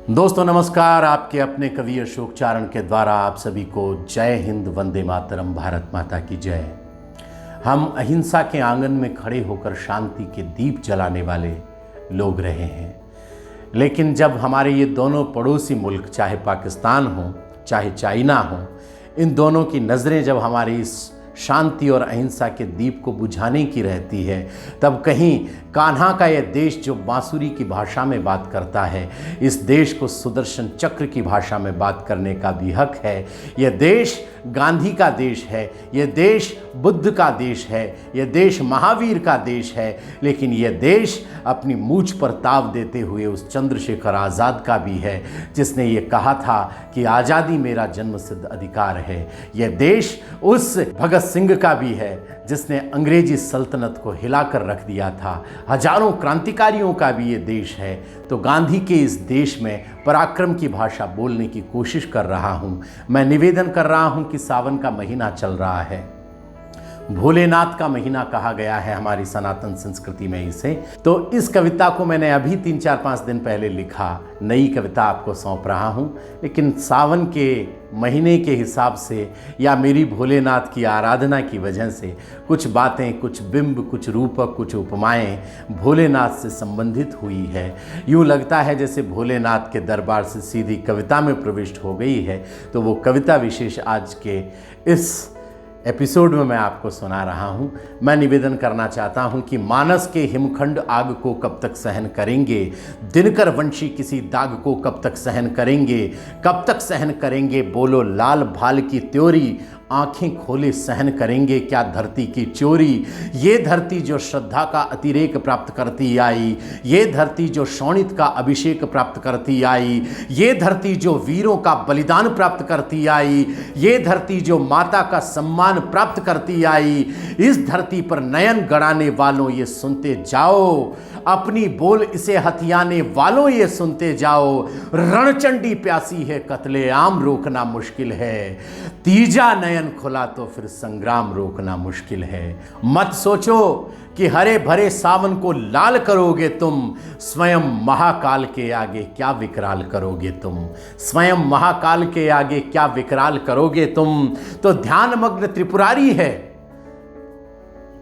दोस्तों नमस्कार। आपके अपने कवि अशोक चारण के द्वारा आप सभी को जय हिंद, वंदे मातरम, भारत माता की जय। हम अहिंसा के आंगन में खड़े होकर शांति के दीप जलाने वाले लोग रहे हैं, लेकिन जब हमारे ये दोनों पड़ोसी मुल्क, चाहे पाकिस्तान हो चाहे चाइना हो, इन दोनों की नज़रें जब हमारी इस शांति और अहिंसा के दीप को बुझाने की रहती है, तब कहीं कान्हा का यह देश जो बांसुरी की भाषा में बात करता है, इस देश को सुदर्शन चक्र की भाषा में बात करने का भी हक है। यह देश गांधी का देश है, यह देश बुद्ध का देश है, यह देश महावीर का देश है, लेकिन यह देश अपनी मूंछ पर ताव देते हुए उस चंद्रशेखर आज़ाद का भी है, जिसने ये कहा था कि आज़ादी मेरा जन्मसिद्ध अधिकार है। यह देश उस भगत सिंह का भी है जिसने अंग्रेजी सल्तनत को हिलाकर रख दिया था। हजारों क्रांतिकारियों का भी ये देश है। तो गांधी के इस देश में पराक्रम की भाषा बोलने की कोशिश कर रहा हूँ। मैं निवेदन कर रहा हूँ कि सावन का महीना चल रहा है, भोलेनाथ का महीना कहा गया है हमारी सनातन संस्कृति में इसे। तो इस कविता को मैंने अभी 3-4-5 दिन पहले लिखा, नई कविता आपको सौंप रहा हूँ। लेकिन सावन के महीने के हिसाब से या मेरी भोलेनाथ की आराधना की वजह से कुछ बातें, कुछ बिंब, कुछ रूपक, कुछ उपमाएं भोलेनाथ से संबंधित हुई है। यूँ लगता है जैसे भोलेनाथ के दरबार से सीधी कविता में प्रविष्ट हो गई है। तो वो कविता विशेष आज के इस एपिसोड में मैं आपको सुना रहा हूँ। मैं निवेदन करना चाहता हूँ कि मानस के हिमखंड आग को कब तक सहन करेंगे, दिनकर वंशी किसी दाग को कब तक सहन करेंगे, कब तक सहन करेंगे, बोलो लाल भाल की त्योरी, आंखें खोले सहन करेंगे क्या धरती की चोरी। ये धरती जो श्रद्धा का अतिरेक प्राप्त करती आई, ये धरती जो शोणित का अभिषेक प्राप्त करती आई, ये धरती जो वीरों का बलिदान प्राप्त करती आई, ये धरती जो माता का सम्मान प्राप्त करती आई, इस धरती पर नयन गड़ाने वालों ये सुनते जाओ, अपनी बोल इसे हथियाने वालों ये सुनते जाओ। रणचंडी प्यासी है, कत्ले आम रोकना मुश्किल है, तीजा नयन खुला तो फिर संग्राम रोकना मुश्किल है। मत सोचो कि हरे भरे सावन को लाल करोगे तुम, स्वयं महाकाल के आगे क्या विकराल करोगे तुम, स्वयं महाकाल के आगे क्या विकराल करोगे तुम। तो ध्यानमग्न त्रिपुरारी है,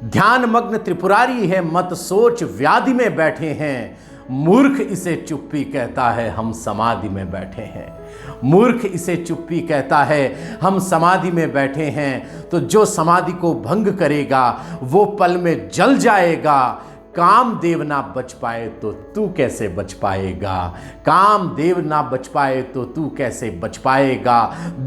ध्यानमग्न त्रिपुरारी है, मत सोच व्याधि में बैठे हैं, मूर्ख इसे चुप्पी कहता है, हम समाधि में बैठे हैं। मूर्ख इसे चुप्पी कहता है, हम समाधि में बैठे हैं। तो जो समाधि को भंग करेगा वो पल में जल जाएगा। कामदेव ना बच पाए तो तू कैसे बच पाएगा, कामदेव ना बच पाए तो तू कैसे बच पाएगा।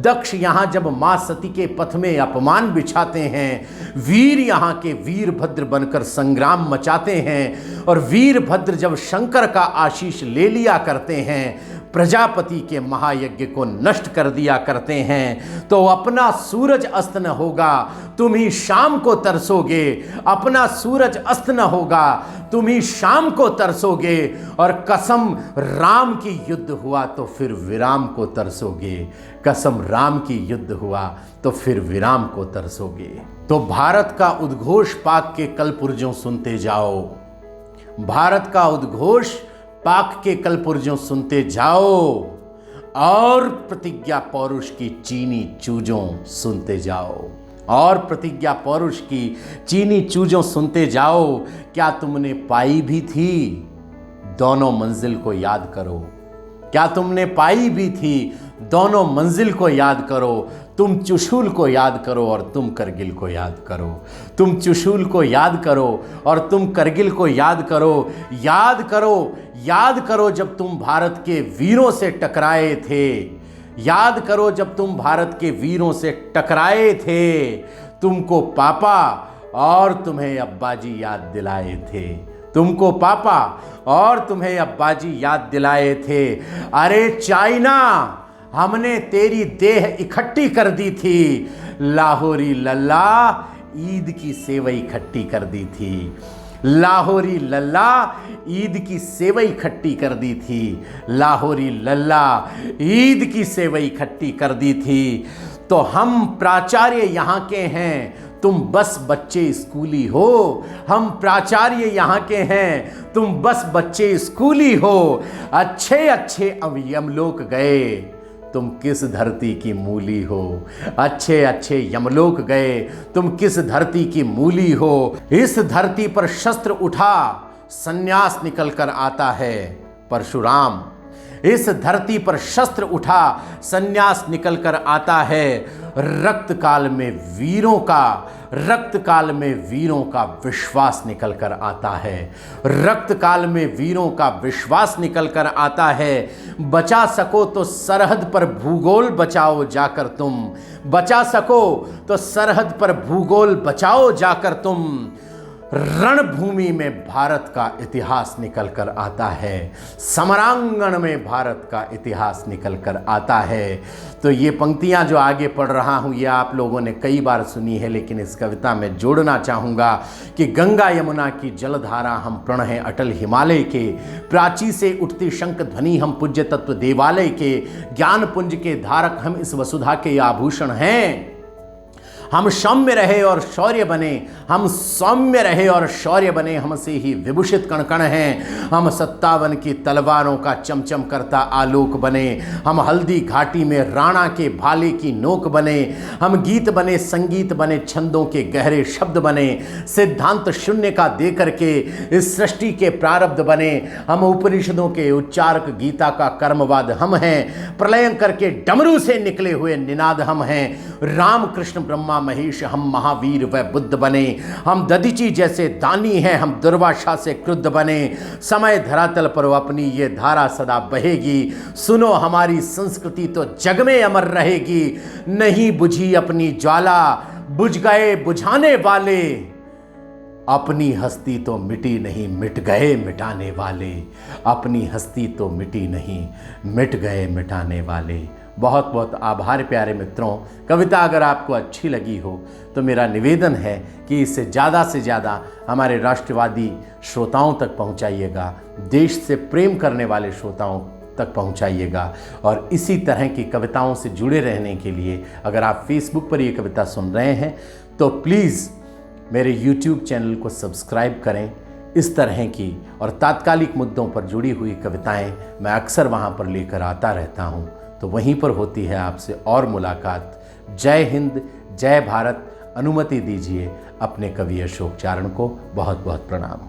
दक्ष यहाँ जब माँ सती के पथ में अपमान बिछाते हैं, वीर यहाँ के वीरभद्र बनकर संग्राम मचाते हैं, और वीरभद्र जब शंकर का आशीष ले लिया करते हैं, प्रजापति के महायज्ञ को नष्ट कर दिया करते हैं, तो अपना सूरज अस्त न होगा तुम ही शाम को तरसोगे, अपना सूरज अस्त न होगा तुम ही शाम को तरसोगे, और कसम राम की युद्ध हुआ तो फिर विराम को तरसोगे, कसम राम की युद्ध हुआ तो फिर विराम को तरसोगे। तो भारत का उद्घोष पाक के कलपुर्जों सुनते जाओ, भारत का उद्घोष पाक के कलपुर्जों सुनते जाओ, और प्रतिज्ञा पौरुष की चीनी चूजों सुनते जाओ, और प्रतिज्ञा पौरुष की चीनी चूजों सुनते जाओ। क्या तुमने पाई भी थी दोनों मंजिल को याद करो, क्या तुमने पाई भी थी दोनों मंजिल को याद करो। तुम चुशूल को याद करो और तुम करगिल को याद करो, तुम चुशूल को याद करो और तुम करगिल को याद करो। याद करो, याद करो जब तुम भारत के वीरों से टकराए थे, याद करो जब तुम भारत के वीरों से टकराए थे, तुमको पापा और तुम्हें अब्बाजी याद दिलाए थे, तुमको पापा और तुम्हें अब्बाजी याद दिलाए थे। अरे चाइना, हमने तेरी देह इकट्ठी कर दी थी, लाहौरी लल्ला ईद की सेवई खट्टी कर दी थी, लाहौरी लल्ला ईद की सेवई खट्टी कर दी थी, लाहौरी लल्ला ईद की सेवई खट्टी कर दी थी। तो हम प्राचार्य यहाँ के हैं, तुम बस बच्चे स्कूली हो, हम प्राचार्य यहाँ के हैं, तुम बस बच्चे स्कूली हो। अच्छे अच्छे अब यमलोक गए, तुम किस धरती की मूली हो। अच्छे अच्छे यमलोक गए, तुम किस धरती की मूली हो। इस धरती पर शस्त्र उठा, संन्यास निकल कर आता है परशुराम। इस धरती पर शस्त्र उठा, संन्यास निकल कर आता है। रक्त काल में वीरों का विश्वास निकल कर आता है। रक्त काल में वीरों का विश्वास निकल कर आता है। बचा सको तो सरहद पर भूगोल बचाओ जाकर तुम, बचा सको तो सरहद पर भूगोल बचाओ जाकर तुम। रणभूमि में भारत का इतिहास निकल कर आता है, समरांगण में भारत का इतिहास निकल कर आता है। तो ये पंक्तियां जो आगे पढ़ रहा हूँ ये आप लोगों ने कई बार सुनी है, लेकिन इस कविता में जोड़ना चाहूँगा कि गंगा यमुना की जलधारा हम प्रण हैं अटल हिमालय के, प्राची से उठती शंख ध्वनि हम पूज्य तत्व देवालय के, ज्ञान पुंज के धारक हम इस वसुधा के आभूषण हैं। हम सौम्य रहे और शौर्य बने, हम सौम्य रहे और शौर्य बने, हमसे ही विभूषित कण कण हैं। हम 57 की तलवारों का चमचम करता आलोक बने, हम हल्दी घाटी में राणा के भाले की नोक बने। हम गीत बने, संगीत बने, छंदों के गहरे शब्द बने, सिद्धांत शून्य का दे करके इस सृष्टि के प्रारब्ध बने। हम उपनिषदों के उच्चारक, गीता का कर्मवाद हम हैं, प्रलयंकर के डमरू से निकले हुए निनाद हम हैं। राम कृष्ण ब्रह्मा महेश हम महावीर व बुद्ध बने, हम दधीची जैसे दानी हैं, हम दुर्वासा से क्रुद्ध बने। समय धरातल पर अपनी ये धारा सदा बहेगी, सुनो हमारी संस्कृति तो जग में अमर रहेगी। नहीं बुझी अपनी ज्वाला, बुझ गए बुझाने वाले, अपनी हस्ती तो मिटी नहीं, मिट गए मिटाने वाले। अपनी हस्ती तो मिटी नहीं, मिट गए मिटाने वाले। बहुत बहुत आभार प्यारे मित्रों। कविता अगर आपको अच्छी लगी हो तो मेरा निवेदन है कि इसे ज़्यादा से ज़्यादा हमारे राष्ट्रवादी श्रोताओं तक पहुंचाइएगा, देश से प्रेम करने वाले श्रोताओं तक पहुंचाइएगा। और इसी तरह की कविताओं से जुड़े रहने के लिए अगर आप फेसबुक पर ये कविता सुन रहे हैं तो प्लीज़ मेरे YouTube चैनल को सब्सक्राइब करें। इस तरह की और तात्कालिक मुद्दों पर जुड़ी हुई कविताएं मैं अक्सर वहाँ पर लेकर आता रहता हूँ, तो वहीं पर होती है आपसे और मुलाकात। जय हिंद, जय भारत। अनुमति दीजिए अपने कवि अशोक चारण को बहुत बहुत प्रणाम।